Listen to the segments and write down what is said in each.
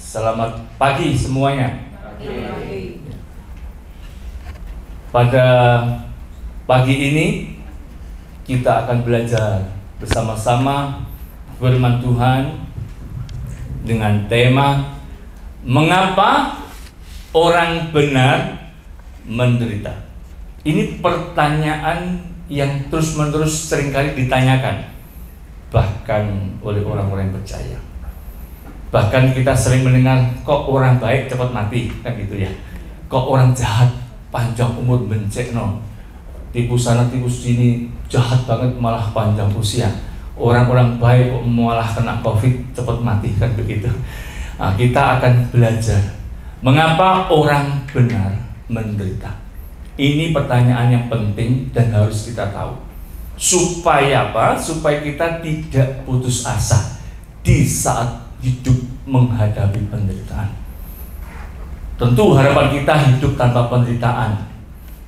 Selamat pagi semuanya. Pada pagi ini kita akan belajar bersama-sama firman Tuhan dengan tema mengapa orang benar menderita. Ini pertanyaan yang terus-menerus seringkali ditanyakan, bahkan oleh orang-orang yang percaya. Bahkan kita sering mendengar, kok orang baik cepat mati, kan gitu ya. Kok orang jahat panjang umur bencekno, tipu sana tipu sini jahat banget malah panjang usia. Orang-orang baik kok malah kena COVID cepat mati, kan begitu. Nah, kita akan belajar mengapa orang benar menderita. Ini pertanyaan yang penting dan harus kita tahu. Supaya apa? Supaya kita tidak putus asa di saat hidup menghadapi penderitaan. Tentu harapan kita hidup tanpa penderitaan.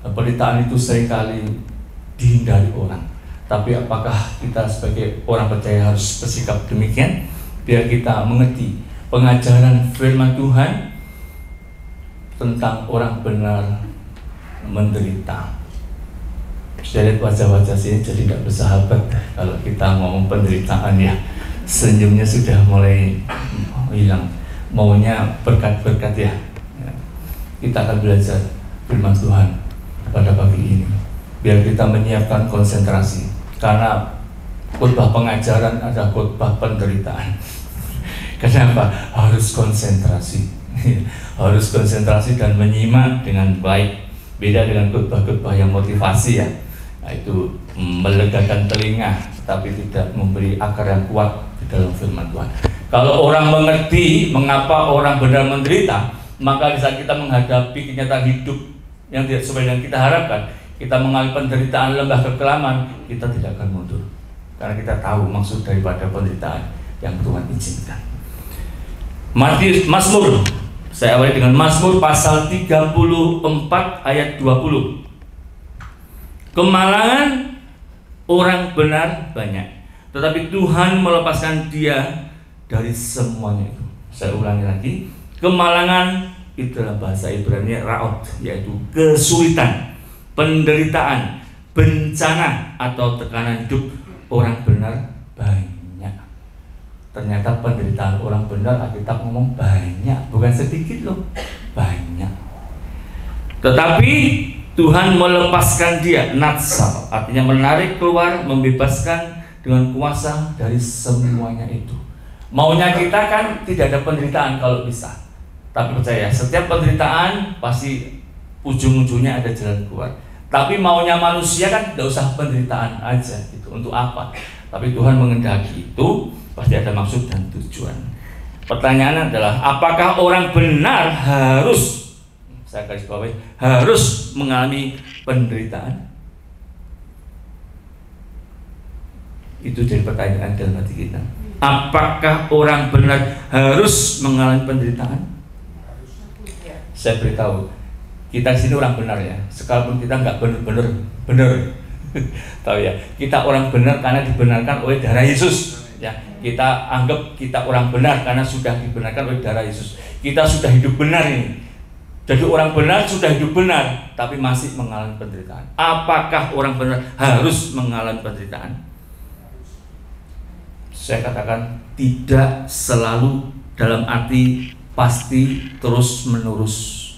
Penderitaan itu seringkali dihindari orang. Tapi apakah kita sebagai orang percaya harus bersikap demikian? Biar kita mengerti pengajaran firman Tuhan tentang orang benar menderita. Saya lihat wajah-wajah sini jadi tidak bersahabat kalau kita ngomong penderitaan ya. Senyumnya sudah mulai hilang, maunya berkat-berkat ya. Kita akan belajar firman Tuhan pada pagi ini biar kita menyiapkan konsentrasi, karena khotbah pengajaran ada khotbah penderitaan. Kenapa? Harus konsentrasi harus konsentrasi dan menyimak dengan baik. Beda dengan khotbah-khotbah yang motivasi ya, itu melegakan telinga tapi tidak memberi akar yang kuat di dalam firman Tuhan. Kalau orang mengerti mengapa orang benar menderita, maka di saat kita menghadapi kenyataan hidup yang tidak sesuai dengan kita harapkan, kita mengalami penderitaan lembah kekelaman, kita tidak akan mundur, karena kita tahu maksud daripada penderitaan yang Tuhan izinkan. Mazmur, saya awali dengan Mazmur pasal 34 ayat 20. Kemalangan orang benar banyak, tetapi Tuhan melepaskan dia dari semuanya itu. Saya ulangi lagi, kemalangan itu dalam bahasa Ibrani ra'ot, yaitu kesulitan, penderitaan, bencana atau tekanan hidup. Orang benar banyak. Ternyata penderitaan orang benar, Alkitab ngomong banyak, bukan sedikit loh, banyak. Tetapi Tuhan melepaskan dia, natsal, artinya menarik keluar, membebaskan dengan kuasa dari semuanya itu. Maunya kita kan tidak ada penderitaan kalau bisa. Tapi percaya, setiap penderitaan pasti ujung-ujungnya ada jalan keluar. Tapi maunya manusia kan tidak usah penderitaan aja gitu. Untuk apa? Tapi Tuhan mengendaki itu pasti ada maksud dan tujuan. Pertanyaan adalah, apakah orang benar harus, saya garis bawahi, harus mengalami penderitaan? Itu jadi pertanyaan dalam hati kita. Apakah orang benar harus mengalami penderitaan? Saya beritahu, kita sini orang benar ya. Sekalipun kita nggak benar, tahu ya. Kita orang benar karena dibenarkan oleh darah Yesus. Ya, kita anggap kita orang benar karena sudah dibenarkan oleh darah Yesus. Kita sudah hidup benar ini. Jadi orang benar sudah hidup benar, tapi masih mengalami penderitaan. Apakah orang benar harus mengalami penderitaan? Saya katakan tidak selalu, dalam arti pasti terus menerus.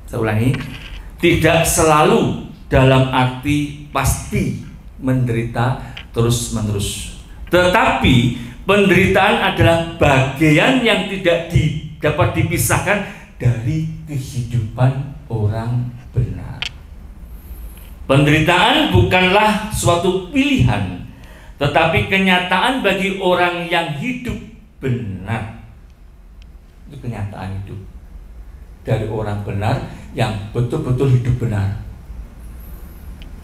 Saya ulangi, tidak selalu dalam arti pasti menderita terus menerus. Tetapi penderitaan adalah bagian yang tidak dapat dipisahkan dari kehidupan orang benar. Penderitaan bukanlah suatu pilihan, tetapi kenyataan bagi orang yang hidup benar. Itu kenyataan hidup dari orang benar yang betul-betul hidup benar.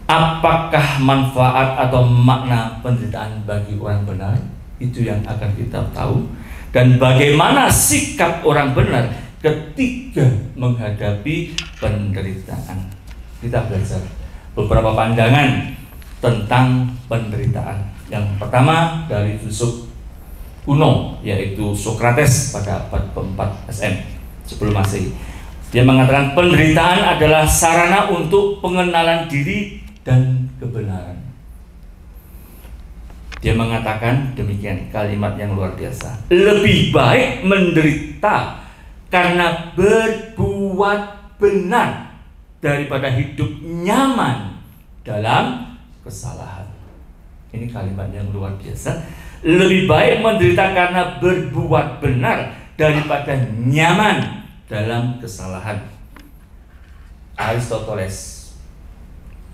Apakah manfaat atau makna penderitaan bagi orang benar? Itu yang akan kita tahu. Dan bagaimana sikap orang benar ketika menghadapi penderitaan. Kita belajar beberapa pandangan tentang penderitaan. Yang pertama dari filsuf kuno, yaitu Sokrates pada abad ke-4 sebelum Masehi. Dia mengatakan penderitaan adalah sarana untuk pengenalan diri dan kebenaran. Dia mengatakan demikian, kalimat yang luar biasa. Lebih baik menderita karena berbuat benar daripada hidup nyaman dalam kesalahan. Ini kalimat yang luar biasa. Lebih baik menderita karena berbuat benar daripada nyaman dalam kesalahan. Aristoteles,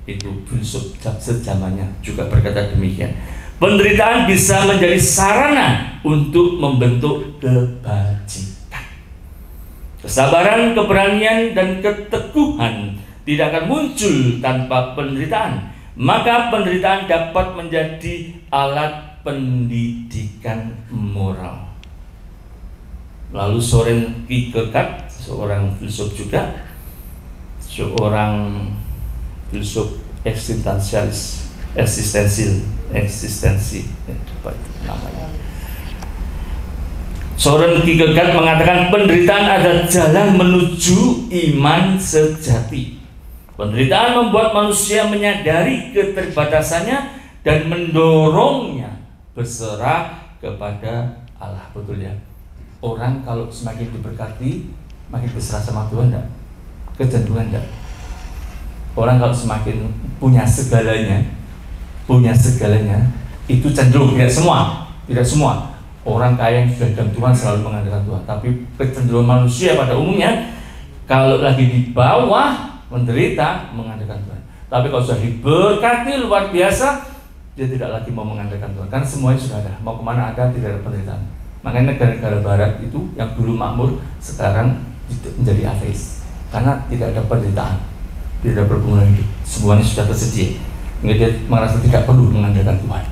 itu filsuf sejamannya, juga berkata demikian. Penderitaan bisa menjadi sarana untuk membentuk kebajikan. Kesabaran, keberanian, dan keteguhan tidak akan muncul tanpa penderitaan. Maka penderitaan dapat menjadi alat pendidikan moral. Lalu Soren Kierkegaard, seorang filsuf juga, seorang filsuf eksistensi, apa itu namanya? Soren Kierkegaard mengatakan penderitaan adalah jalan menuju iman sejati. Penderitaan membuat manusia menyadari keterbatasannya dan mendorongnya berserah kepada Allah. Betul ya? Orang kalau semakin diberkati, makin berserah sama Tuhan enggak? Kecenderungan enggak? Orang kalau semakin punya segalanya, itu cenderung, tidak semua. Orang kaya yang sudah dalam Tuhan selalu mengandalkan Tuhan. Tapi kecenderungan manusia pada umumnya, kalau lagi di bawah menderita, mengandalkan Tuhan. Tapi kalau sudah diberkati luar biasa, dia tidak lagi mau mengandalkan Tuhan. Karena semuanya sudah ada. Mau kemana ada, tidak ada penderitaan. Makanya negara-negara barat itu yang dulu makmur, sekarang menjadi ateis. Karena tidak ada penderitaan, tidak ada pergumulan hidup. Semuanya sudah tersedia. Sehingga dia merasa tidak perlu mengandalkan Tuhan,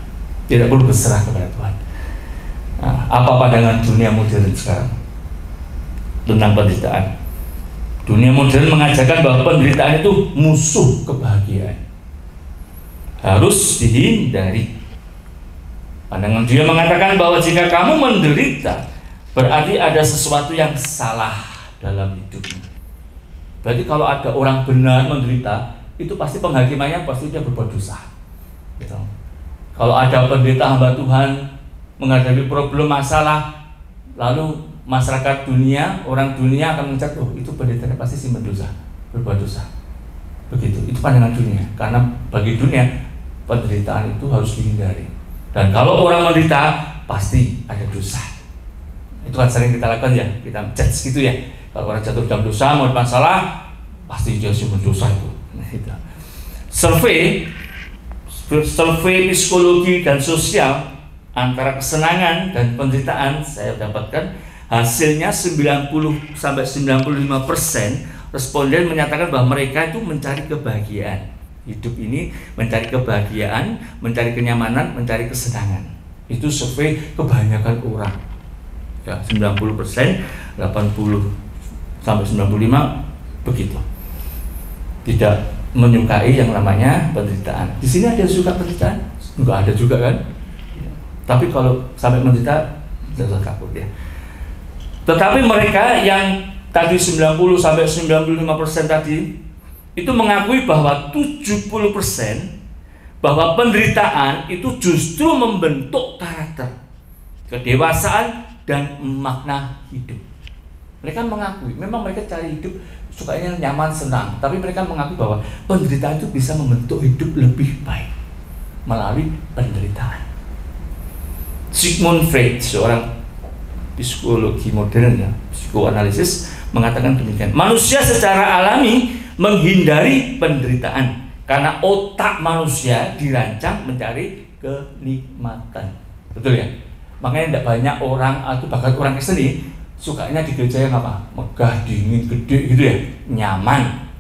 tidak perlu berserah kepada Tuhan. Nah, apa pandangan dunia modern sekarang tentang penderitaan? Dunia modern mengajarkan bahwa penderitaan itu musuh kebahagiaan, harus dihindari. Pandangan dia mengatakan bahwa jika kamu menderita, berarti ada sesuatu yang salah dalam hidupmu. Berarti kalau ada orang benar menderita, itu pasti penghakimannya pasti dia berbuat dosa. Gitu. Kalau ada pendeta hamba Tuhan menghadapi problem masalah, lalu masyarakat dunia, orang dunia akan mencat, oh itu pendetanya pasti sih berdosa, berbuat dosa. Begitu, itu pandangan dunia. Karena bagi dunia penderitaan itu harus dihindari. Dan kalau orang menderita pasti ada dosa. Itu kan sering kita lakukan ya, kita judge gitu ya. Kalau orang jatuh dalam dosa, mau masalah, pasti dia sumber dosa itu. Survei psikologi dan sosial antara kesenangan dan penderitaan saya dapatkan, hasilnya 90-95% responden menyatakan bahwa mereka itu mencari kebahagiaan. Hidup ini mencari kebahagiaan, mencari kenyamanan, mencari kesenangan. Itu survei kebanyakan orang. Ya, 90%, 80-95 begitu. Tidak menyukai yang namanya penderitaan. Di sini ada yang suka penderitaan? Enggak ada juga kan? Tapi kalau sampai menderita, sudah kabur ya. Tetapi mereka yang tadi 90-95% tadi itu mengakui bahwa 70% bahwa penderitaan itu justru membentuk karakter, kedewasaan, dan makna hidup. Mereka mengakui, memang mereka cari hidup sukanya nyaman, senang, tapi mereka mengakui bahwa penderitaan itu bisa membentuk hidup lebih baik melalui penderitaan. Sigmund Freud, seorang psikologi modern ya, psikoanalisis, mengatakan demikian. Manusia secara alami menghindari penderitaan karena otak manusia dirancang mencari kenikmatan. Betul ya? Makanya tidak banyak orang atau bahkan orang Kristen ini sukanya di gereja yang apa? Megah, dingin, gede gitu ya, nyaman.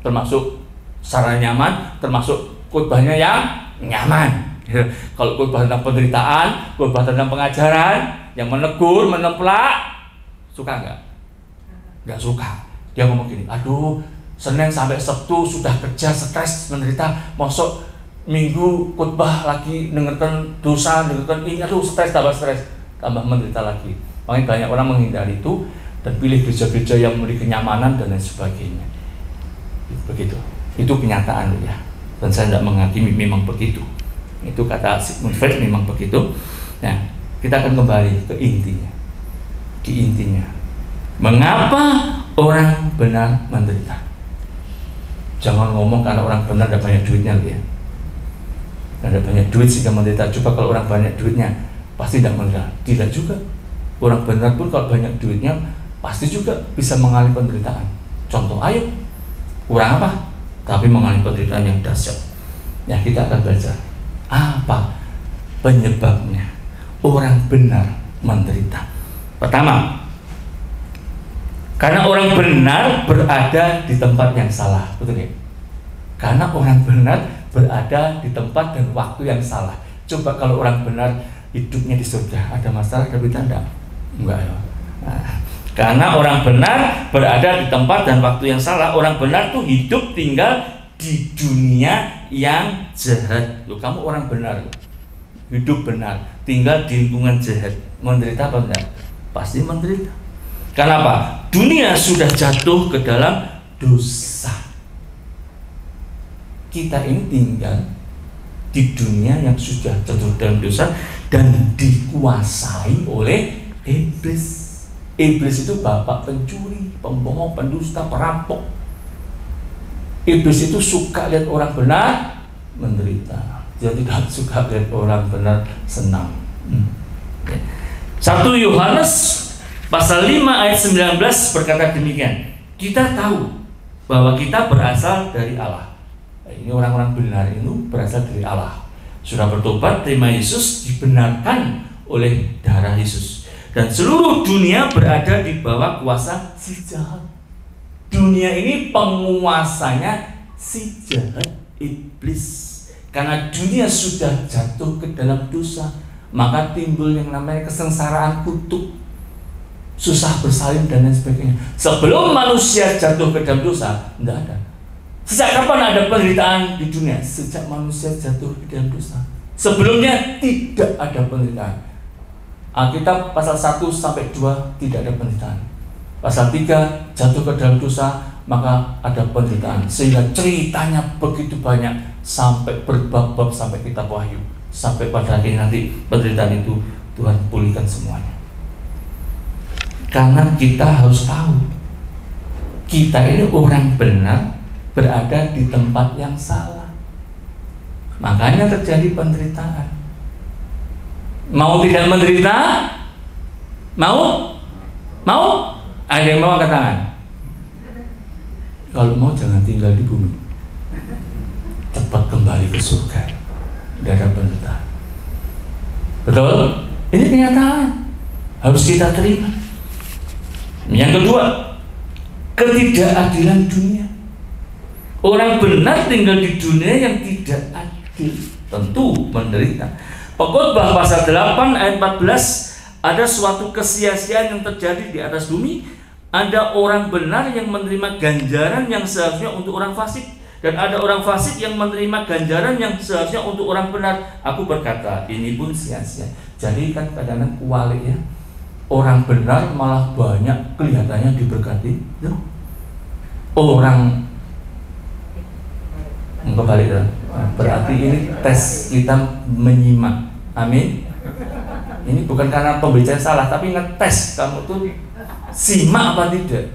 Termasuk sarana nyaman, termasuk khotbahnya yang nyaman. Kalau khotbah tentang penderitaan, khotbah tentang pengajaran yang menegur, menemplak, suka nggak? Nggak suka. Dia ngomong gini, aduh, Senin sampai Sabtu sudah kerja, stres, menderita, masuk Minggu khotbah lagi dengarkan dosa, dengarkan ini, aduh stres, tambah menderita lagi. Makanya banyak orang menghindari itu dan pilih gereja-gereja yang memberi kenyamanan dan lain sebagainya. Begitu. Itu kenyataan ya. Dan saya tidak menghakimi, memang begitu. Itu kata Sigmund Freud, memang begitu. Nah, kita akan kembali ke intinya. Di intinya, mengapa orang benar menderita? Jangan ngomong karena orang benar ada banyak duitnya ya. Ada banyak duit sehingga menderita. Coba kalau orang banyak duitnya pasti tidak menderita. Tidak juga. Orang benar pun kalau banyak duitnya pasti juga bisa mengalami penderitaan. Contoh, ayo, orang apa? Tapi mengalami penderitaan yang dahsyat. Ya, kita akan belajar apa penyebabnya orang benar menderita. Pertama, karena orang benar berada di tempat yang salah, betul ya? Karena orang benar berada di tempat dan waktu yang salah. Coba kalau orang benar hidupnya di surga, ada masalah, ada berita enggak? Enggak ya. Nah, karena orang benar berada di tempat dan waktu yang salah. Orang benar tuh hidup tinggal di dunia yang jahat. Loh, kamu orang benar, hidup benar, tinggal di lingkungan jahat, menderita apa enggak? Pasti menderita. Kenapa? Dunia sudah jatuh ke dalam dosa. Kita ini tinggal di dunia yang sudah jatuh dalam dosa dan dikuasai oleh iblis. Iblis itu bapak pencuri, pembohong, pendusta, perampok. Iblis itu suka lihat orang benar menderita. Dia tidak suka lihat orang benar senang. 1 Yohanes pasal 5 ayat 19 berkata demikian. Kita tahu bahwa kita berasal dari Allah. Ini orang-orang benar itu berasal dari Allah. Sudah bertobat, terima Yesus, dibenarkan oleh darah Yesus. Dan seluruh dunia berada di bawah kuasa si jahat. Dunia ini penguasanya si jahat, iblis. Karena dunia sudah jatuh ke dalam dosa, maka timbul yang namanya kesengsaraan kutuk, susah bersalin dan lain sebagainya. Sebelum manusia jatuh ke dalam dosa, tidak ada. Sejak kapan ada penderitaan di dunia? Sejak manusia jatuh ke dalam dosa. Sebelumnya tidak ada penderitaan. Alkitab pasal 1 sampai 2 tidak ada penderitaan. Pasal 3 jatuh ke dalam dosa, maka ada penderitaan. Sehingga ceritanya begitu banyak sampai berbab-bab sampai kitab Wahyu. Sampai pada akhirnya nanti penderitaan itu Tuhan pulihkan semuanya. Karena kita harus tahu, kita ini orang benar berada di tempat yang salah. Makanya terjadi penderitaan. Mau tidak menderita? Mau? Mau? Ada yang mau angkat tangan? Kalau mau jangan tinggal di bumi, cepat kembali ke surga. Tidak ada penderitaan. Betul? Ini kenyataan, harus kita terima. Yang kedua, ketidakadilan dunia. Orang benar tinggal di dunia yang tidak adil, tentu menderita. Pengkhotbah pasal 8 ayat 14, ada suatu kesia-siaan yang terjadi di atas bumi. Ada orang benar yang menerima ganjaran yang seharusnya untuk orang fasik, dan ada orang fasik yang menerima ganjaran yang seharusnya untuk orang benar. Aku berkata, ini pun sia-sia. Jadi kan kadang-kadang kualik ya, orang benar malah banyak kelihatannya diberkati. Orang kembali kan? Berarti ini tes kita menyimak. Amin. Ini bukan karena pembicaraan salah, tapi ngetes kamu tuh simak apa tidak.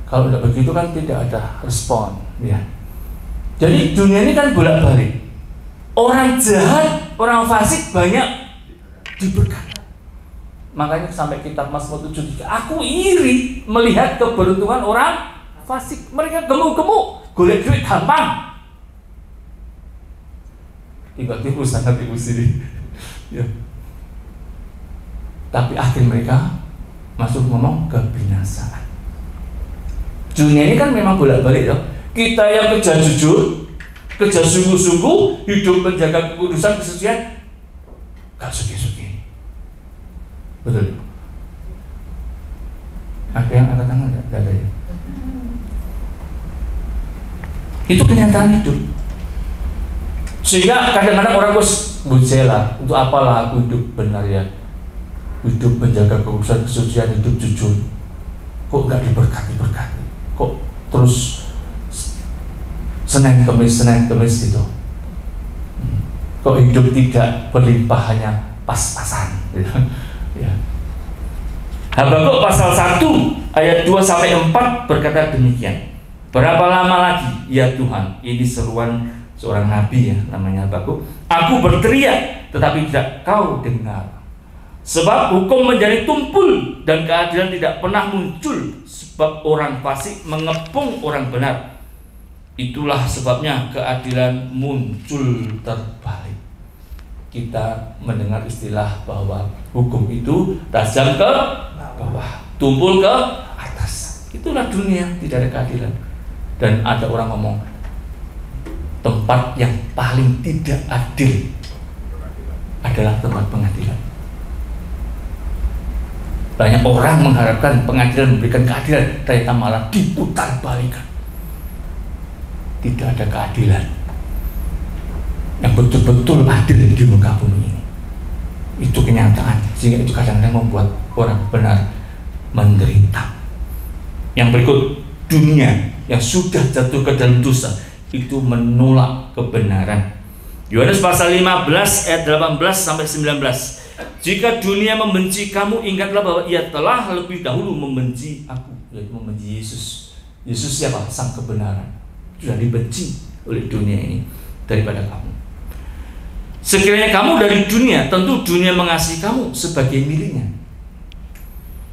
Kalau tidak begitu kan tidak ada respon ya. Jadi dunia ini kan bolak-balik. Orang jahat, orang fasik banyak diberkati. Makanya sampai kitab Mazmur 7, aku iri melihat keberuntungan orang fasik. Mereka gemuk-gemuk, golek duit gampang. Tiba-tiba sangat ibu sini. Ya. Tapi akhir mereka masuk ngomong kebinasaan. Dunia ini kan memang bolak-balik ya. Kita yang kerja jujur, kerja sungguh-sungguh, hidup menjaga kekudusan, kesucian, gak suki-suki. Betul. Ada yang angkat tangan enggak? Enggak ada ya. Itu kenyataan hidup. Sehingga kadang-kadang orang bos bucela, untuk apalah aku hidup benar ya. hidup menjaga kekudusan, kesucian, hidup jujur, kok nggak diberkati, kok terus Senin Kemis gitu, kok hidup tidak berlimpah, hanya pas-pasan gitu. Ya. Habakuk pasal 1 ayat 2-4 berkata demikian. Berapa lama lagi ya Tuhan? Ini seruan seorang nabi ya, namanya Habakuk. Aku berteriak tetapi tidak kau dengar. Sebab hukum menjadi tumpul dan keadilan tidak pernah muncul. Sebab orang fasik mengepung orang benar. Itulah sebabnya keadilan muncul terbalik. Kita mendengar istilah bahwa hukum itu tajam ke bawah, tumpul ke atas. Itulah dunia, tidak ada keadilan. Dan ada orang ngomong, tempat yang paling tidak adil adalah tempat pengadilan. Banyak orang mengharapkan pengadilan memberikan keadilan, ternyata malah diputar balikan. Tidak ada keadilan yang betul-betul adil di muka bumi ini. Itu kenyataan, sehingga itu kadang-kadang membuat orang benar menderita. Yang berikut, dunia yang sudah jatuh ke dalam dosa itu menolak kebenaran. Yohanes pasal 15 ayat 18-19. Jika dunia membenci kamu, ingatlah bahwa ia telah lebih dahulu membenci aku, yaitu membenci Yesus. Yesus siapa? Sang kebenaran. Sudah dibenci oleh dunia ini daripada kamu. Sekiranya kamu dari dunia, tentu dunia mengasihi kamu sebagai miliknya.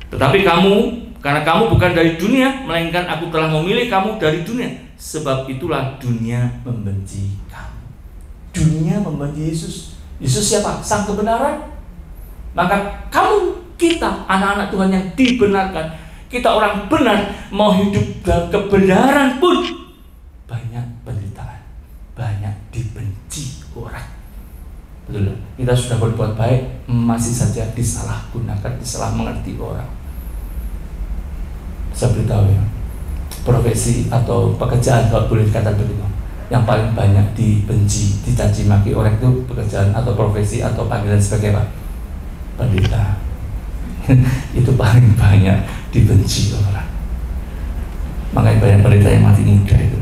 Tetapi kamu, karena kamu bukan dari dunia, melainkan aku telah memilih kamu dari dunia. Sebab itulah dunia membenci kamu. Dunia membenci Yesus. Yesus siapa? Sang kebenaran. Maka kamu, kita, anak-anak Tuhan yang dibenarkan, kita orang benar, mau hidup dalam kebenaran pun banyak penderitaan, banyak dibenci orang. Betul, kita sudah berbuat baik, masih saja disalahgunakan, disalah mengerti orang. Saya beritahu ya, profesi atau pekerjaan, kalau boleh dikatakan begitu, yang paling banyak dibenci, dicaci maki orang itu pekerjaan atau profesi atau panggilan sebagai apa? Pendeta. Itu paling banyak dibenci orang. Makanya banyak pendeta yang mati muda itu.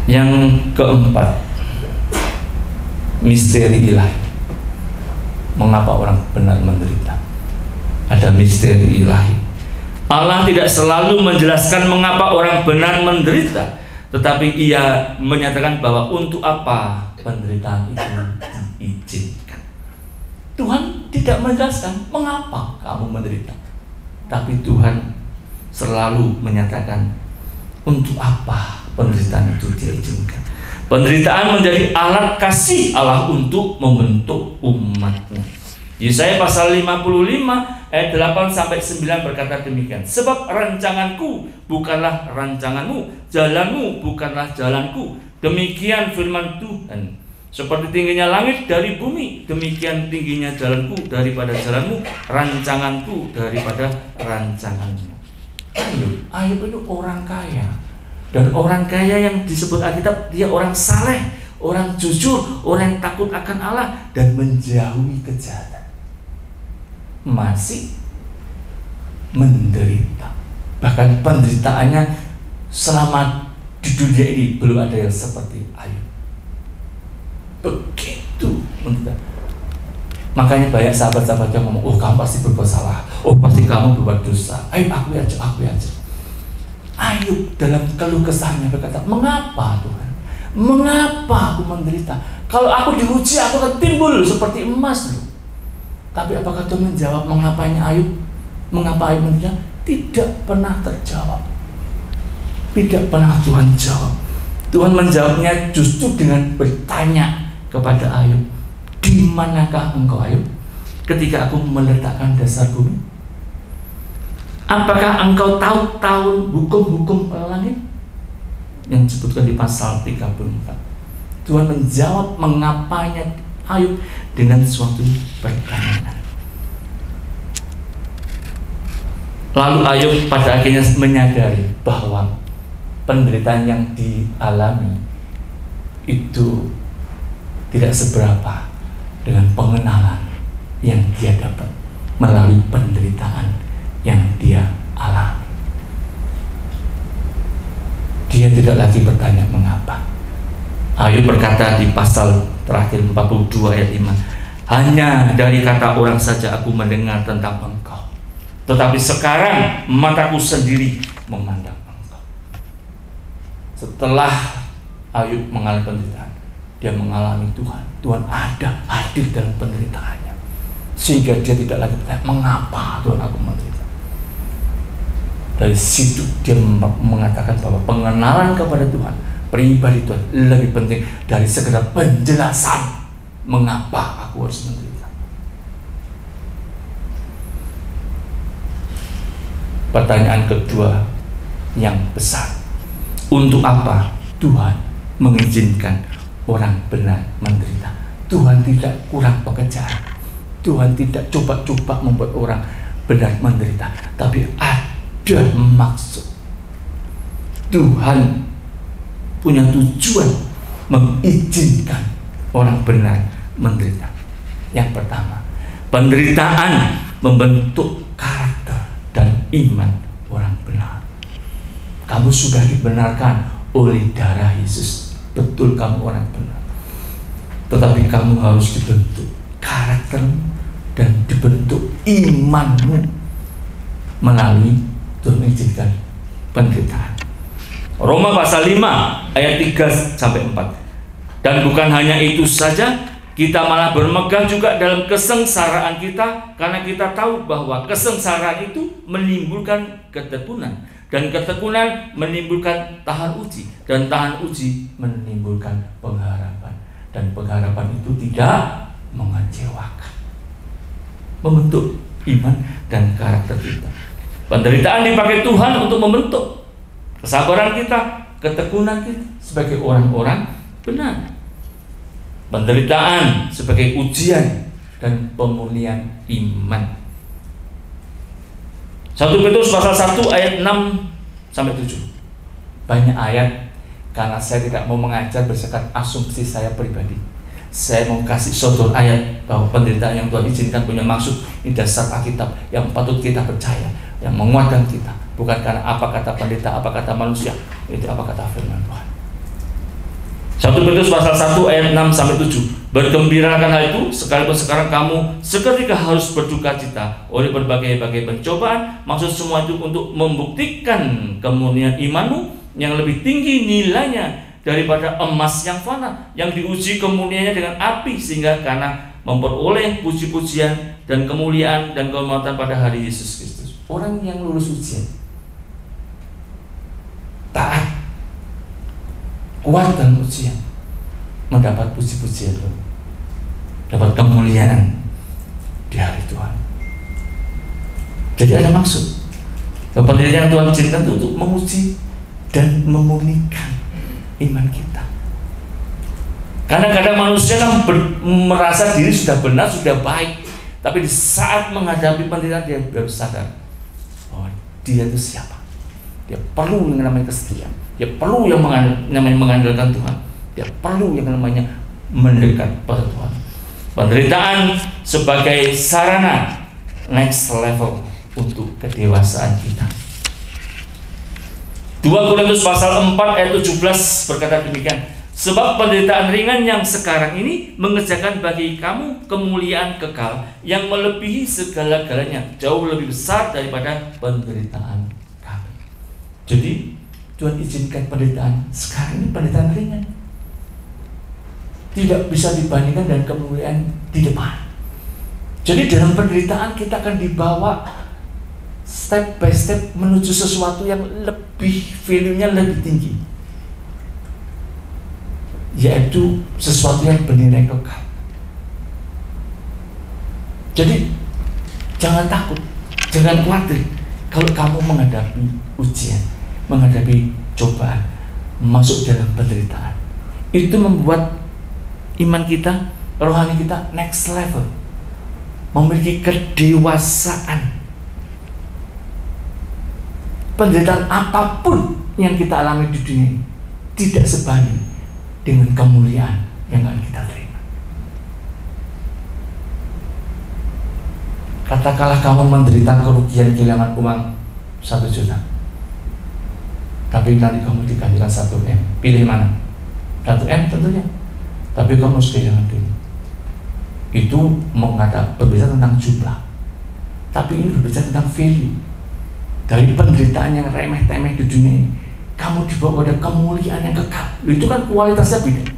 Yang keempat, misteri ilahi. Mengapa orang benar menderita? Ada misteri ilahi. Allah tidak selalu menjelaskan mengapa orang benar menderita, tetapi Ia menyatakan bahwa untuk apa penderitaan itu diizinkan. Tuhan tidak menjelaskan mengapa kamu menderita, tapi Tuhan selalu menyatakan untuk apa penderitaan itu diizinkan. Penderitaan menjadi alat kasih Allah untuk membentuk umatnya. Yesaya pasal 55 ayat 8-9 berkata demikian. Sebab rancanganku bukanlah rancanganmu, jalanmu bukanlah jalanku. Demikian firman Tuhan. Seperti tingginya langit dari bumi, demikian tingginya jalanku daripada jalanmu, rancanganku daripada rancanganmu. Ayub itu orang kaya. Dan orang kaya yang disebut Alkitab, dia orang saleh, orang jujur, orang yang takut akan Allah dan menjauhi kejahatan. Masih menderita. Bahkan penderitaannya selama di dunia ini belum ada yang seperti Ayub. Begitu menderita. Makanya banyak sahabat-sahabat yang ngomong, oh kamu pasti berbuat salah, oh pasti kamu berbuat dosa. Ayub akui aja. Ayub dalam keluh kesahnya berkata, mengapa Tuhan? Mengapa aku menderita? Kalau aku diuji, aku akan timbul seperti emas loh. Tapi apakah Tuhan menjawab mengapanya Ayub? Mengapa Ayub menderita? Tidak pernah terjawab. Tidak pernah Tuhan jawab. Tuhan menjawabnya justru dengan bertanya kepada Ayub, di manakah engkau Ayub ketika aku meletakkan dasar bumi? Apakah engkau tahu tahun hukum-hukum langit? Yang disebutkan di pasal 34. Tuhan menjawab mengapanya Ayub dengan suatu pertanyaan. Lalu Ayub pada akhirnya menyadari bahwa penderitaan yang dialami itu tidak seberapa dengan pengenalan yang dia dapat melalui penderitaan yang dia alami. Dia tidak lagi bertanya mengapa. Ayub berkata di pasal terakhir 42 ayat 5, hanya dari kata orang saja aku mendengar tentang Engkau, tetapi sekarang mataku sendiri memandang Engkau. Setelah Ayub mengalami penderitaan, dia mengalami Tuhan. Tuhan ada, hadir dalam penderitaannya, sehingga dia tidak lagi bertanya mengapa Tuhan aku menderita. Dari situ dia mengatakan bahwa pengenalan kepada Tuhan, pribadi Tuhan lebih penting dari sekedar penjelasan mengapa aku harus menderita. Pertanyaan kedua yang besar, untuk apa Tuhan mengizinkan orang benar menderita? Tuhan tidak kurang pekerjaan, Tuhan tidak coba-coba membuat orang benar menderita, tapi ada maksud. Tuhan punya tujuan mengizinkan orang benar menderita. Yang pertama, penderitaan membentuk karakter dan iman orang benar. Kamu sudah dibenarkan oleh darah Yesus, betul kamu orang benar, tetapi kamu harus dibentuk karaktermu dan dibentuk imanmu melalui Tuhan mengizinkan penderitaan. Roma pasal 5 ayat 3-4. Dan bukan hanya itu saja, kita malah bermegah juga dalam kesengsaraan kita, karena kita tahu bahwa kesengsaraan itu menimbulkan ketekunan, dan ketekunan menimbulkan tahan uji, dan tahan uji menimbulkan pengharapan, dan pengharapan itu tidak mengecewakan, membentuk iman dan karakter kita. Penderitaan dipakai Tuhan untuk membentuk kesabaran kita, ketekunan kita sebagai orang-orang benar. Penderitaan sebagai ujian dan pemulihan iman. 1 Petrus pasal 1 ayat 6-7. Banyak ayat, karena saya tidak mau mengajar berdasarkan asumsi saya pribadi. Saya mau kasih sodor ayat bahwa penderitaan yang Tuhan izinkan punya maksud. Ini dasar Alkitab yang patut kita percaya, yang menguatkan kita, bukan karena apa kata pendeta, apa kata manusia, itu apa kata firman Tuhan. 1 Petrus pasal 1 ayat 6-7. Bergembirakan hal itu, sekalipun sekarang kamu seketika harus berduka cita oleh berbagai-bagai pencobaan. Maksud semua itu untuk membuktikan kemurnian imanmu yang lebih tinggi nilainya daripada emas yang fana, yang diuji kemurniannya dengan api, sehingga karena memperoleh puji-pujian dan kemuliaan dan kehormatan pada hari Yesus Kristus. Orang yang lulus ujian, taat, kuat dalam ujian, mendapat puji-pujian, dapat kemuliaan di hari Tuhan. Jadi ada maksud. Penderitaan yang Tuhan izinkan itu untuk menguji dan memurnikan iman kita. Karena kadang manusia kan merasa diri sudah benar, sudah baik, tapi di saat menghadapi penderitaan dia baru sadar bahwa dia itu siapa. Dia perlu yang namanya kesetiaan, dia perlu yang namanya mengandalkan Tuhan, dia perlu yang namanya mendekat pada Tuhan. Penderitaan sebagai sarana next level untuk kedewasaan kita. 2 Korintus pasal 4 ayat 17 berkata demikian, sebab penderitaan ringan yang sekarang ini mengerjakan bagi kamu kemuliaan kekal yang melebihi segala-galanya, jauh lebih besar daripada penderitaan kami. Jadi Tuhan izinkan penderitaan sekarang ini, penderitaan ringan, tidak bisa dibandingkan dengan kemuliaan di depan. Jadi dalam penderitaan kita akan dibawa step by step menuju sesuatu yang lebih, value-nya lebih tinggi, yaitu sesuatu yang bernilai kekal. Jadi jangan takut, jangan khawatir kalau kamu menghadapi ujian, menghadapi cobaan, masuk dalam penderitaan. Itu membuat iman kita, rohani kita next level, memiliki kedewasaan. Penderitaan apapun yang kita alami di dunia ini tidak sebanding dengan kemuliaan yang akan kita terima. Katakanlah kamu menderita kerugian kehilangan uang 1 juta, tapi nanti kamu digantikan 1 M. Pilih mana? 1 M tentunya. Tapi kamu harus kehilangan dulu. Itu berbicara tentang jumlah. Tapi ini berbicara tentang value. Dari penderitaan yang remeh-temeh di dunia ini, kamu dibawa pada kemuliaan yang kekal. Itu kan kualitasnya beda.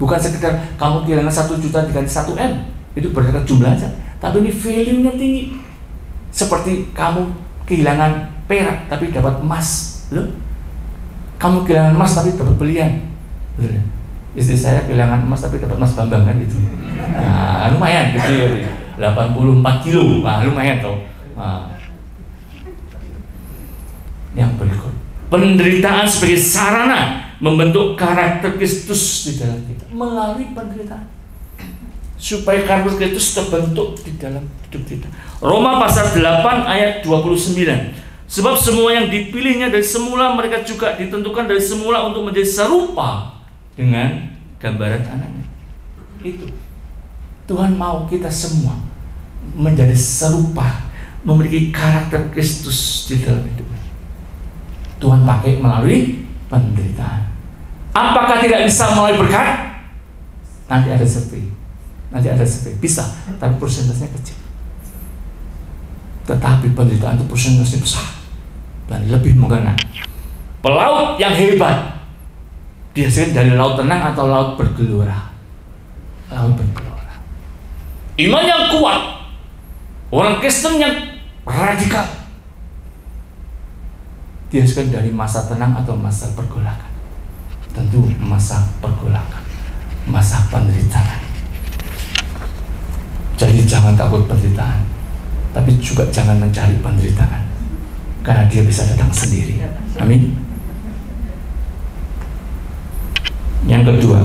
Bukan sekedar kamu kehilangan 1 juta diganti 1 M. Itu berdasarkan jumlah aja. Tapi ini value-nya tinggi. Seperti kamu kehilangan perak tapi dapat emas. Loh? Kamu kehilangan emas tapi dapat belian. Istri saya kehilangan emas tapi dapat emas Bambang kan gitu. Nah, lumayan gitu. 84 kilo. Nah, lumayan toh. Nah. Yang berikut, penderitaan sebagai sarana membentuk karakter Kristus di dalam kita. Melalui penderitaan, supaya karakter Kristus terbentuk di dalam hidup kita. Roma pasal 8 ayat 29. Sebab semua yang dipilihnya dari semula, mereka juga ditentukan dari semula untuk menjadi serupa dengan gambaran anaknya. Itu Tuhan mau kita semua menjadi serupa, memiliki karakter Kristus di dalam hidup. Tuhan pakai melalui penderitaan. Apakah tidak bisa melalui berkat? Nanti ada survei. Bisa, tapi persentasenya kecil. Tetapi penderitaan itu persentasenya besar dan lebih mengena. Pelaut yang hebat dihasilkan dari laut tenang atau laut bergelora. Laut bergelora. Iman yang kuat, orang Kristen yang radikal, dihasilkan dari masa tenang atau masa pergolakan. Tentu masa pergolakan, masa penderitaan. Jadi jangan takut penderitaan, tapi juga jangan mencari penderitaan, karena dia bisa datang sendiri. Amin. Yang kedua,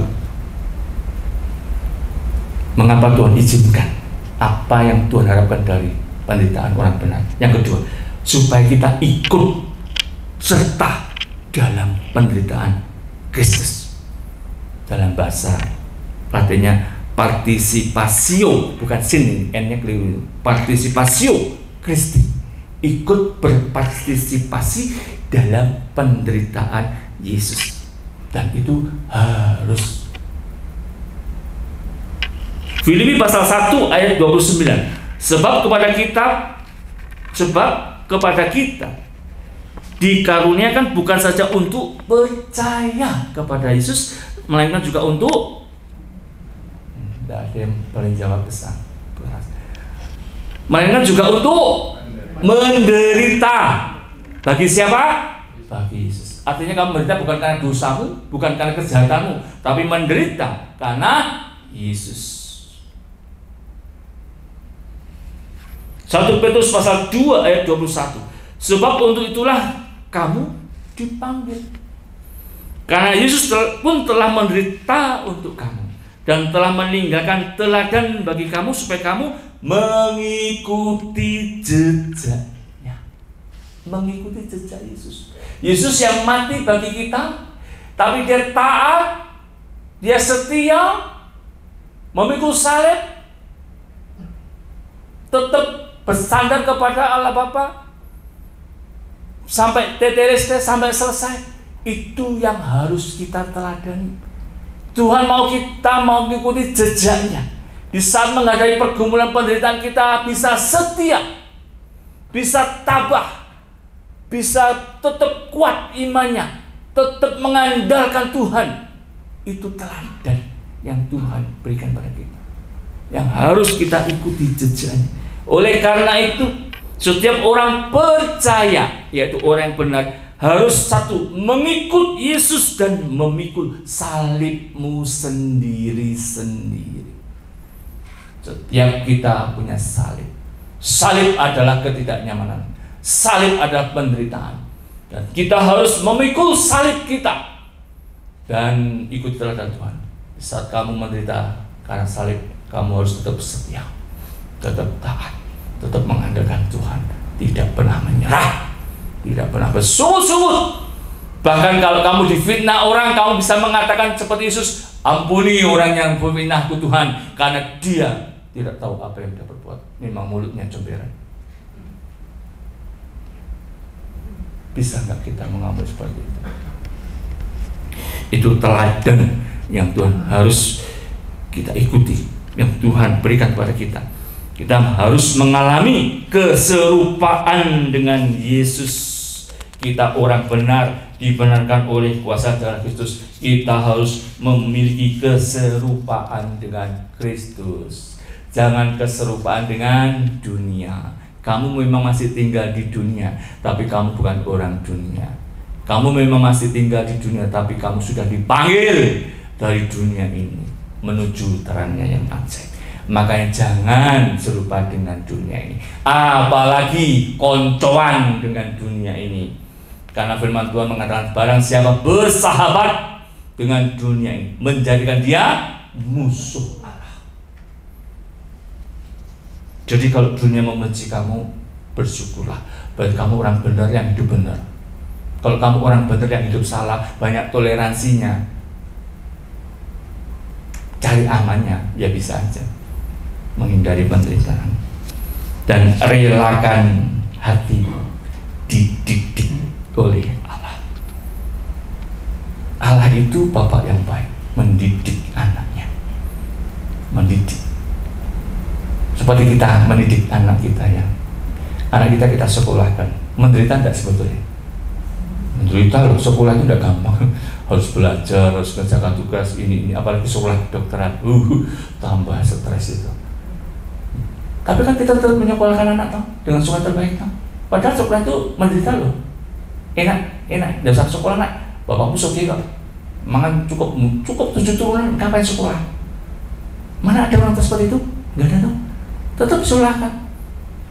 mengapa Tuhan izinkan apa yang Tuhan harapkan dari penderitaan orang benar? Yang kedua, supaya kita ikut serta dalam penderitaan Kristus. Dalam bahasa Latinnya participatio, bukan sin, N-nya keliru. Participatio Kristi, ikut berpartisipasi dalam penderitaan Yesus, dan itu harus. Filipi pasal 1 ayat 29. Sebab kepada kita dikaruniakan bukan saja untuk percaya kepada Yesus, melainkan juga untuk, tidak ada yang paling jawab besar, melainkan juga untuk menderita. Bagi siapa? Bagi Yesus. Artinya kamu menderita bukan karena dosamu, bukan karena kejahatanmu, tapi menderita karena Yesus. 1 Petrus pasal 2 ayat 21. Sebab untuk itulah kamu dipanggil, karena Yesus pun telah menderita untuk kamu dan telah meninggalkan teladan bagi kamu supaya kamu mengikuti jejaknya. Mengikuti jejak Yesus. Yesus yang mati bagi kita, tapi dia taat, dia setia, memikul salib, tetap bersandar kepada Allah Bapa sampai tetelestai, sampai selesai. Itu yang harus kita teladani. Tuhan mau kita mengikuti jejaknya. Di saat menghadapi pergumulan penderitaan, kita bisa setia, bisa tabah, bisa tetap kuat imannya, tetap mengandalkan Tuhan. Itu teladan yang Tuhan berikan pada kita, yang harus kita ikuti jejaknya. Oleh karena itu, setiap orang percaya, yaitu orang yang benar, harus satu, mengikut Yesus dan memikul salibmu sendiri-sendiri. Setiap kita punya salib. Salib adalah ketidaknyamanan. Salib adalah penderitaan. Dan kita harus memikul salib kita dan ikut teladan Tuhan. Saat kamu menderita karena salib, kamu harus tetap setia, tetap taat, tetap mengandalkan Tuhan, tidak pernah menyerah, tidak pernah bersungut-sungut. Bahkan kalau kamu difitnah orang, kamu bisa mengatakan seperti Yesus, ampuni orang yang memfitnahku Tuhan, karena dia tidak tahu apa yang dia berbuat. Memang mulutnya comberan. Bisa nggak kita mengambil seperti itu? Itu teladan yang Tuhan harus kita ikuti, yang Tuhan berikan kepada kita. Kita harus mengalami keserupaan dengan Yesus. Kita orang benar, dibenarkan oleh kuasa darah Kristus. Kita harus memiliki keserupaan dengan Kristus. Jangan keserupaan dengan dunia. Kamu memang masih tinggal di dunia, tapi kamu bukan orang dunia. Kamu memang masih tinggal di dunia, tapi kamu sudah dipanggil dari dunia ini menuju terangnya yang ajaib. Makanya jangan serupa dengan dunia ini, apalagi koncoan dengan dunia ini. Karena firman Tuhan mengatakan, barang siapa bersahabat dengan dunia ini, menjadikan dia musuh Allah. Jadi kalau dunia membenci kamu, bersyukurlah, berarti kamu orang benar yang hidup benar. Kalau kamu orang benar yang hidup salah, banyak toleransinya, cari amannya, ya bisa aja menghindari penderitaan. Dan relakan hati dididik oleh Allah. Allah itu Bapak yang baik, mendidik anaknya. Mendidik. Seperti kita mendidik anak kita ya. Anak kita sekolahkan. Menderita tidak sebetulnya? Menderita loh, sekolah itu tidak gampang. Harus belajar, harus kerjakan tugas ini, apalagi sekolah kedokteran. Tambah stres itu. Tapi kan kita tetap menyekolahkan anak toh, dengan sekolah terbaik toh. Padahal sekolah itu menderita loh. Enak. Dasar sekolah nak, bapakmu sugih kok. Mangan cukup 7 turunan, ngapain sekolah? Mana ada orang seperti itu? Enggak ada toh. Tetap sekolahkan.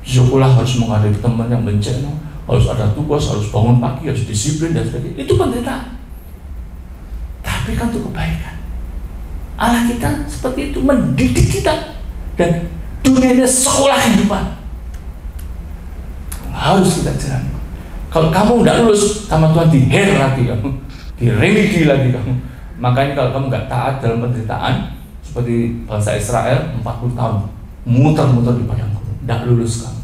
Sekolah harus menghadapi teman yang bencana, harus ada tugas, harus bangun pagi, harus disiplin dan sebagainya. Itu penderitaan. Tapi kan itu kebaikan. Allah kita seperti itu, mendidik kita. Dan dunia ini sekolah kehidupan, harus kita jalani. Kalau kamu tidak lulus sama Tuhan, diher lagi kamu, diremedi lagi kamu. Makanya kalau kamu nggak taat dalam penderitaan, seperti bangsa Israel 40 tahun muter-muter di padang gurun, tidak lulus kamu.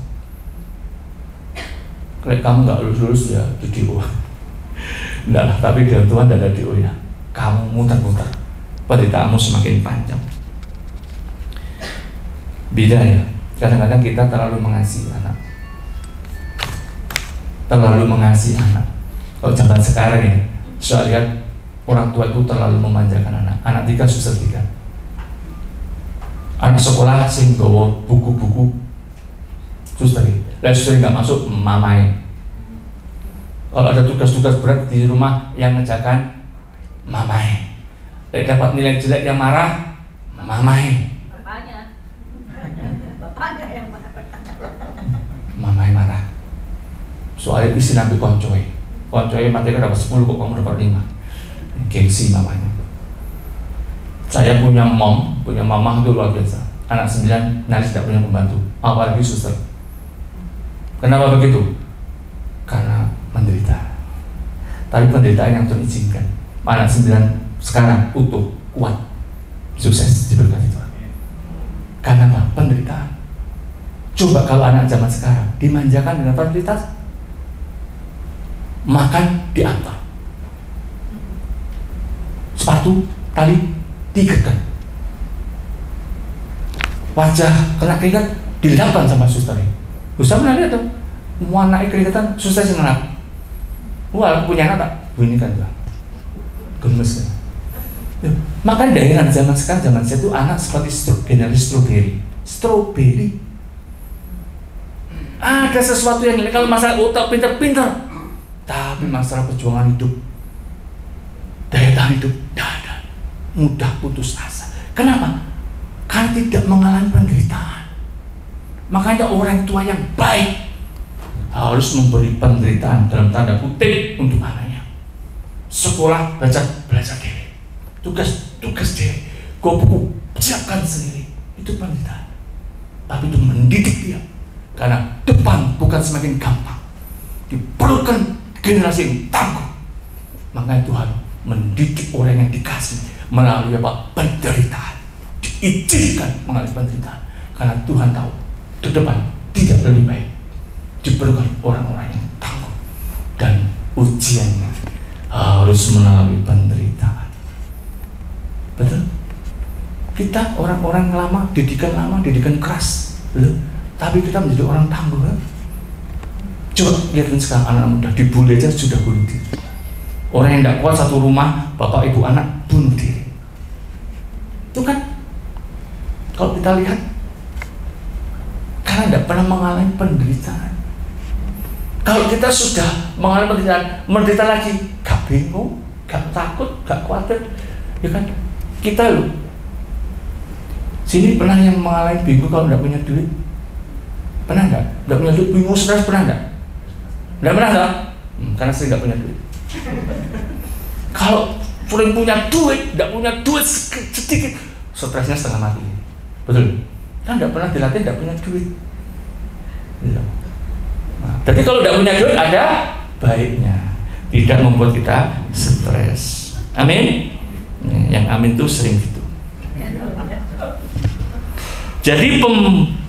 Kalau kamu nggak lulus ya di DO. Enggak lah, tapi dalam Tuhan tidak ada DO ya. Kamu muter-muter, penderitaanmu semakin panjang. Beda ya, kadang-kadang kita terlalu mengasihi anak. Kalau zaman sekarang ya, saya lihat orang tua itu terlalu memanjakan anak. Anak 3 susah 3. Anak sekolah sing bawa buku-buku susah nih. Lah susah nggak masuk mamai. Kalau ada tugas-tugas berat di rumah yang ngerjakan mamai. Dapat nilai jelek yang marah mamai. Mamai marah. Soalnya isi nabi koncoy materi dapat 10 kok kamu dapat 5. Gengsi mamanya. Saya punya mamah itu luar biasa. Anak 9 nyaris tidak punya pembantu, apalagi suster. Kenapa begitu? Karena menderita. Tapi penderitaan yang Tuhan izinkan. Anak 9 sekarang utuh, kuat, sukses diberkati Tuhan. Karena apa? Penderitaan. Coba kalau anak zaman sekarang dimanjakan dengan fasilitas, makan diantar, sepatu tali diikat, wajah kena keringat dilapkan sama susternya. Suster pernah lihat tuh, mau anaknya keringatan, suster sih ngelap. Wah, aku punya anak tak? Bunyi kan tuh, gemes kan. Makan daerah zaman sekarang, zaman saya tuh anak seperti generalis stroberi. Ada sesuatu yang kalau masalah otak pinter-pinter, tapi masalah perjuangan hidup, daya tahan hidup tidak ada, mudah putus asa. Kenapa? Karena tidak mengalami penderitaan. Makanya orang tua yang baik harus memberi penderitaan dalam tanda kutip untuk anaknya. Sekolah belajar diri, tugas diri, buku siapkan sendiri, itu penderitaan. Tapi itu mendidik dia. Karena depan bukan semakin gampang, diperlukan generasi yang tangguh. Makanya Tuhan mendidik orang yang dikasih melalui apa? Penderitaan. Diizinkan mengalami penderitaan. Karena Tuhan tahu ke depan tidak lebih baik. Diperlukan orang-orang yang tangguh dan ujiannya harus melalui penderitaan. Betul? Kita orang-orang lama, didikan keras, tapi kita menjadi orang tangguh. Coba lihat sekarang anak muda dibully aja sudah bunuh diri. Orang yang tidak kuat satu rumah, bapak ibu anak bunuh diri. Itu kan kalau kita lihat, karena tidak pernah mengalami penderitaan. Kalau kita sudah mengalami penderitaan, menderita lagi, gak bingung, gak takut, gak khawatir, ya kan? Kita loh, sini pernah yang mengalami bingung kalau tidak punya duit? Pernah nggak? Tidak punya duit, bingung, stres, pernah nggak? Tidak pernah nggak? Karena saya nggak punya duit. Kalau sering punya duit, tidak punya duit sedikit, stresnya setengah mati. Betul? Kan tidak pernah dilatih, tidak punya duit. Nah, jadi kalau tidak punya duit ada baiknya, tidak membuat kita stres. Amin. Yang amin itu sering gitu. Jadi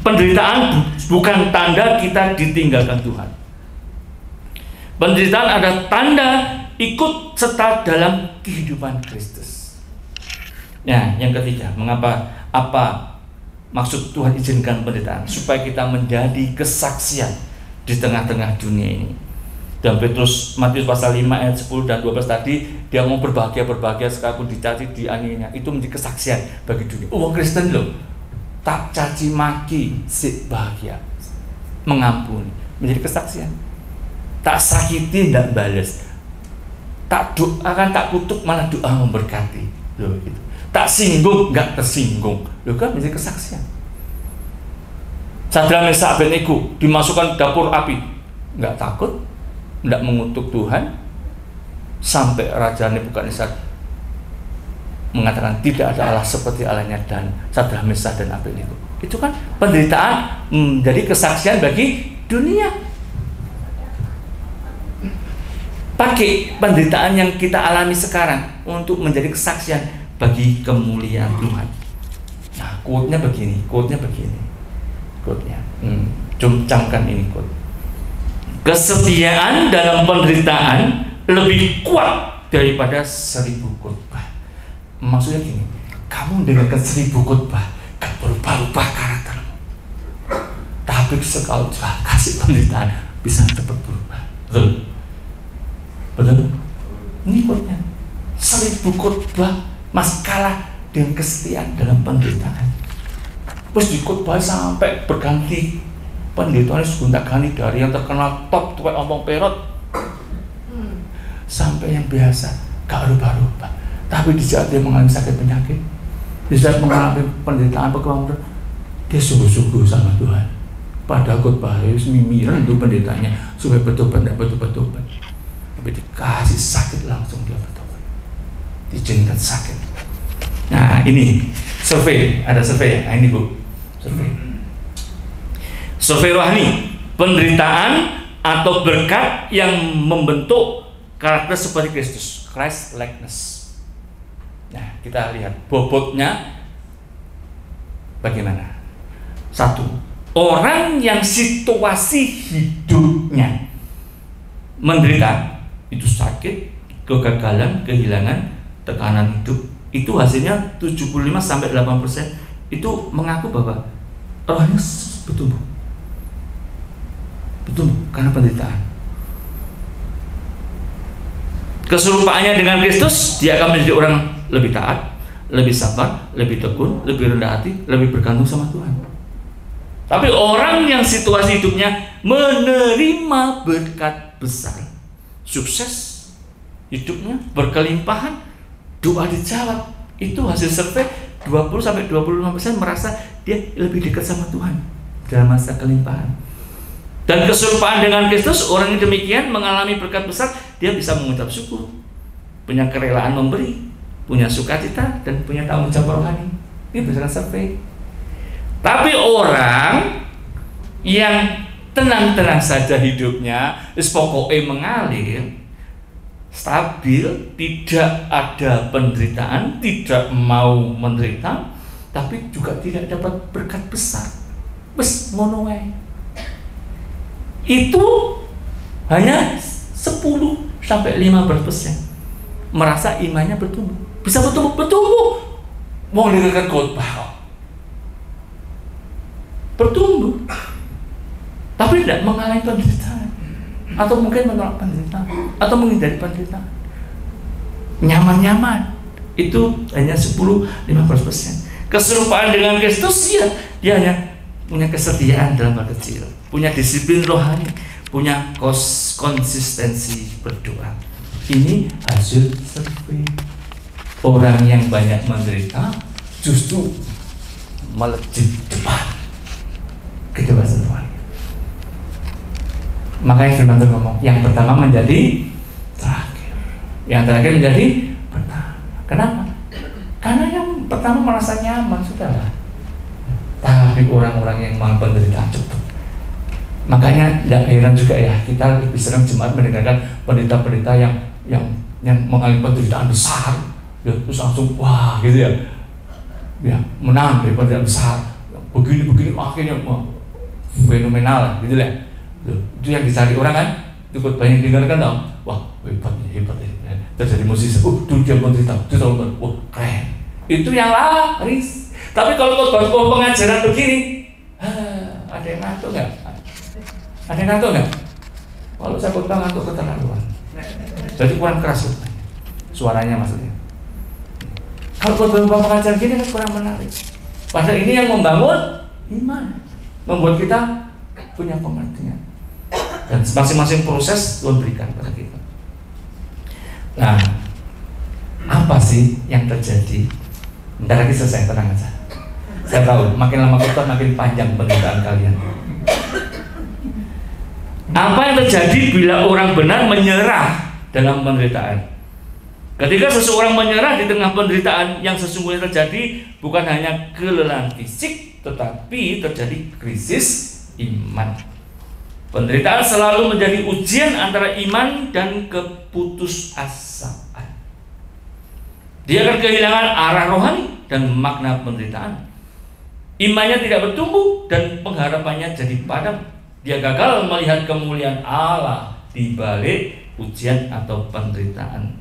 penderitaan bukan tanda kita ditinggalkan Tuhan. Penderitaan ada tanda ikut serta dalam kehidupan Kristus. Nah, yang ketiga, apa maksud Tuhan izinkan penderitaan? Supaya kita menjadi kesaksian di tengah-tengah dunia ini. Dan Matius pasal 5 ayat 10 dan 12 tadi, dia mau berbahagia sekalipun dicaci, dianiaya, itu menjadi kesaksian bagi dunia. Orang Kristen loh, tak caci maki, si bahagia, mengampuni, menjadi kesaksian. Tak sakiti, tidak balas. Tak doakan, tak kutuk, malah doa memberkati. Loh, gitu. Tak singgung, nggak tersinggung. Loh kan menjadi kesaksian. Sadrak Mesak Abednego dimasukkan dapur api, nggak takut, nggak mengutuk Tuhan, sampai Raja Nebukadnezar mengatakan tidak ada Allah seperti Allahnya dan Sadrak Mesak dan Abednego. Itu kan penderitaan menjadi kesaksian bagi dunia. Pakai penderitaan yang kita alami sekarang untuk menjadi kesaksian bagi kemuliaan Tuhan. Nah, quote-nya begini. Camkan ini quote. Kesetiaan dalam penderitaan lebih kuat daripada 1000 khotbah. Maksudnya gini, kamu dengarkan 1000 khotbah gak berubah-ubah karaktermu, tapi sekali kasih penderitaan bisa cepat berubah. Betul? Ini quote-nya. 1000 khotbah masih kalah dengan kesetiaan dalam penderitaan. Terus di khotbah sampai berganti penderitaan segonta-ganti, dari yang terkenal top tuwek omong perot sampai yang biasa gak rubah-rubah. Tapi di saat dia mengalami sakit penyakit, di saat mengalami penderitaan pekeluaran, dia sungguh-sungguh sama Tuhan. Pada khotbah itu mimiran itu penderitaannya supaya bertobat, tidak bertobat. Tapi dikasih sakit langsung dia bertobat, diizinkan sakit. Nah ini survei, ada survei ya. Nah, ini Bu, survei rohani, penderitaan atau berkat yang membentuk karakter seperti Kristus, Christ likeness. Nah kita lihat bobotnya bagaimana. 1, orang yang situasi hidupnya menderita, itu sakit, kegagalan, kehilangan, tekanan hidup, itu hasilnya 75-80% itu mengaku bahwa rohnya bertumbuh karena penderitaan. Keserupaannya dengan Kristus, dia akan menjadi orang lebih taat, lebih sabar, lebih tekun, lebih rendah hati, lebih bergantung sama Tuhan. Tapi orang yang situasi hidupnya menerima berkat besar, sukses hidupnya, berkelimpahan, doa dijawab, itu hasil survei 20-25% merasa dia lebih dekat sama Tuhan dalam masa kelimpahan. Dan keserupaan dengan Kristus, orang yang demikian mengalami berkat besar, dia bisa mengucap syukur, punya kerelaan memberi, punya sukacita, dan punya tanggung jawab rohani. Ini berdasarkan survei. Tapi orang yang tenang-tenang saja hidupnya, pokoknya mengalir, stabil, tidak ada penderitaan, tidak mau menderita, tapi juga tidak dapat berkat besar. Wes ngono wae. Itu hanya 10-15% merasa imannya bertumbuh. Bisa bertumbuh. Mau dengarkan khotbah kok. Bertumbuh. Tapi tidak mengalami penderitaan. Atau mungkin menolak penderitaan. Atau menghindari penderitaan. Nyaman-nyaman. Itu hanya 10-15%. Keserupaan dengan Kristus, ya, dia hanya punya kesetiaan dalam hal kecil, punya disiplin rohani, punya konsistensi berdoa. Ini hasil survei. Orang yang banyak menderita justru melejit cepat kedewasan rohani. Makanya firman Tuhan ngomong, yang pertama menjadi terakhir, yang terakhir menjadi pertama. Kenapa? Karena yang pertama merasa nyaman, sudahlah. Tapi orang-orang yang malah penderitaan cepat. Makanya tidak heran juga ya, kita lebih sering jemaat mendengarkan pendeta-pendeta yang mengalami penderitaan besar, ya, terus langsung wah gitu ya menang dari penderitaan besar, begini akhirnya fenomenal gitu ya. Itu yang dicari orang kan, ikut banyak dengarkan dong, wah hebat ya. Terjadi musisi, dulu dia menderita, dia tahu, wah keren. Itu yang laris. Tapi kalau khotbah pengajaran begini, ada yang ngantuk nggak? Ada yang ngantuk nggak? Kalau saya khotbah ngantuk keterlaluan. Jadi kurang keras suaranya maksudnya. Kalau khotbah pengajaran gini kan kurang menarik. Padahal ini yang membangun iman, membuat kita punya pengertian. Dan masing-masing proses Tuhan berikan pada kita. Nah, apa sih yang terjadi? Bentar lagi selesai, tenang aja. Saya tahu, makin lama khotbah makin panjang penderitaan kalian. Apa yang terjadi bila orang benar menyerah dalam penderitaan? Ketika seseorang menyerah di tengah penderitaan, yang sesungguhnya terjadi bukan hanya kelelahan fisik, tetapi terjadi krisis iman. Penderitaan selalu menjadi ujian antara iman dan keputusasaan. Dia akan kehilangan arah rohani dan makna penderitaan. Imannya tidak bertumbuh dan pengharapannya jadi padam. Dia gagal melihat kemuliaan Allah di balik ujian atau penderitaan.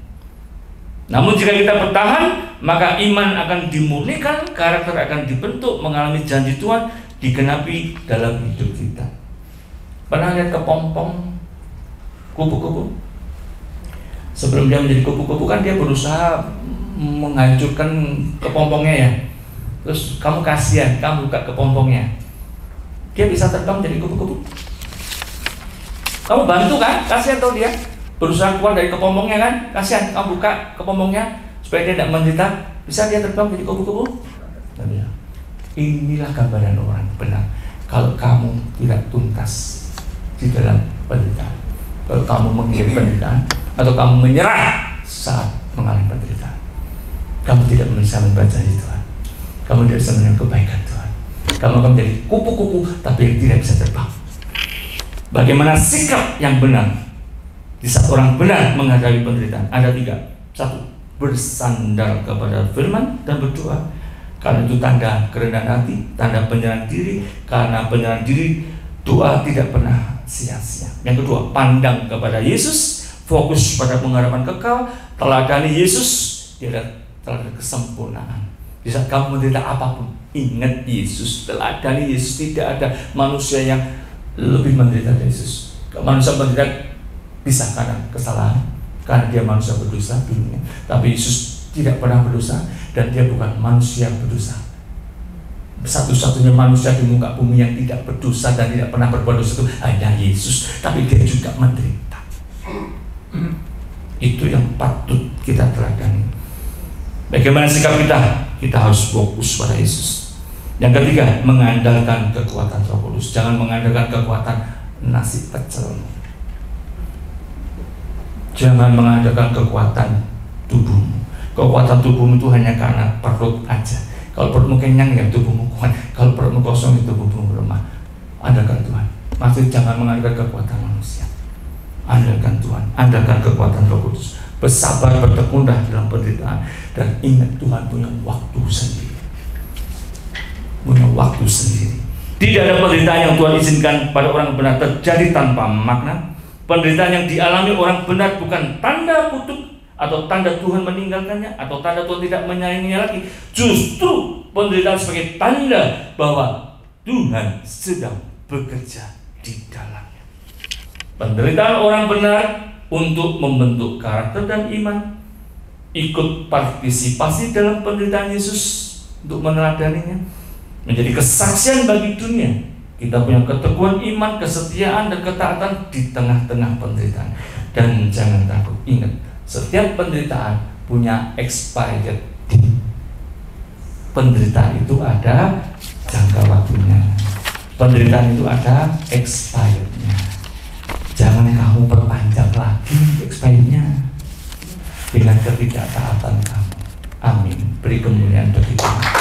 Namun jika kita bertahan, maka iman akan dimurnikan, karakter akan dibentuk, mengalami janji Tuhan digenapi dalam hidup kita. Pernah lihat kepompong kupu-kupu? Sebelum dia menjadi kupu-kupu kan dia berusaha menghancurkan kepompongnya ya. Terus kamu kasihan, kamu buka kepompongnya, dia bisa terbang jadi kupu-kupu. Kamu bantu kan? Kasihan tau dia berusaha keluar dari kepompongnya kan? Kasihan, kamu buka kepompongnya supaya dia tidak menderita. Bisa dia terbang jadi kupu-kupu? Inilah gambaran orang benar. Kalau kamu tidak tuntas di dalam penderitaan, kalau kamu menghindari penderitaan, atau kamu menyerah saat mengalami penderitaan, kamu tidak bisa membaca Tuhan, kamu tidak bisa melihat kebaikan Tuhan, kamu akan menjadi kupu-kupu tapi tidak bisa terbang. Bagaimana sikap yang benar di saat orang benar menghadapi penderitaan? Ada 3. 1. Bersandar kepada firman dan berdoa. Karena itu tanda kerendahan hati, tanda penyerahan diri. Karena penyerahan diri, doa tidak pernah sia-sia. Yang kedua, pandang kepada Yesus, fokus pada pengharapan kekal, teladani Yesus, dia adalah teladan kesempurnaan. Di saat kamu menderita apapun, ingat Yesus, teladani Yesus. Tidak ada manusia yang lebih menderita dari Yesus. Manusia menderita bisa karena kesalahan, karena dia manusia berdosa dulunya. Tapi Yesus tidak pernah berdosa dan dia bukan manusia berdosa. Satu-satunya manusia di muka bumi yang tidak berdosa dan tidak pernah berbuat dosa itu hanya Yesus. Tapi dia juga menderita. Itu yang patut kita teladani. Bagaimana sikap kita? Kita harus fokus pada Yesus. Yang ketiga, mengandalkan kekuatan Roh Kudus. Jangan mengandalkan kekuatan nasi pecel. Jangan mengandalkan kekuatan tubuhmu. Kekuatan tubuhmu itu hanya karena perut aja. Kalau perutmu kenyang ya tubuhmu kuat. Kalau perutmu kosong itu tubuhmu lemah. Andalkan Tuhan. Maksudnya jangan mengandalkan kekuatan manusia. Andalkan Tuhan. Andalkan kekuatan Roh Kudus. Bersabar, bertekun dalam penderitaan. Dan ingat Tuhan punya waktu sendiri. Punya waktu sendiri. Tidak ada penderitaan yang Tuhan izinkan pada orang benar terjadi tanpa makna. Penderitaan yang dialami orang benar bukan tanda kutuk atau tanda Tuhan meninggalkannya atau tanda Tuhan tidak menyayanginya lagi. Justru penderitaan sebagai tanda bahwa Tuhan sedang bekerja di dalamnya. Penderitaan orang benar untuk membentuk karakter dan iman, ikut partisipasi dalam penderitaan Yesus untuk meneladaninya, menjadi kesaksian bagi dunia. Kita punya keteguhan iman, kesetiaan, dan ketaatan di tengah-tengah penderitaan. Dan jangan takut, ingat, setiap penderitaan punya expired date. Penderitaan itu ada jangka waktunya. Penderitaan itu ada expirednya. Jangan kamu perpanjang lagi expirednya dengan ketidaktaatan kamu. Amin. Beri kemuliaan bagi Tuhan.